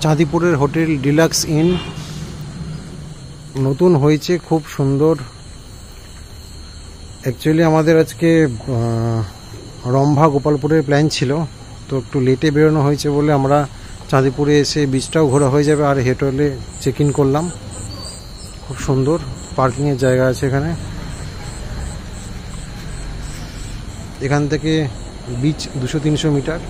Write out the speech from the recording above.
চাঁদিপুরের hotel deluxe in নতুন হয়েছে, খুব সুন্দর। অ্যাকচুয়ালি আমাদের আজকে রম্ভা গোপালপুরের প্ল্যান ছিল, তো একটু লেটে বেরোনো হয়েছে বলে আমরা চাঁদিপুরে এসে বিচটাও ঘোরা হয়ে যাবে আর হোটেলে চেক ইন করলাম। খুব সুন্দর পার্কিংয়ের জায়গা আছে এখানে। এখান থেকে বিচ 200-300 মিটার।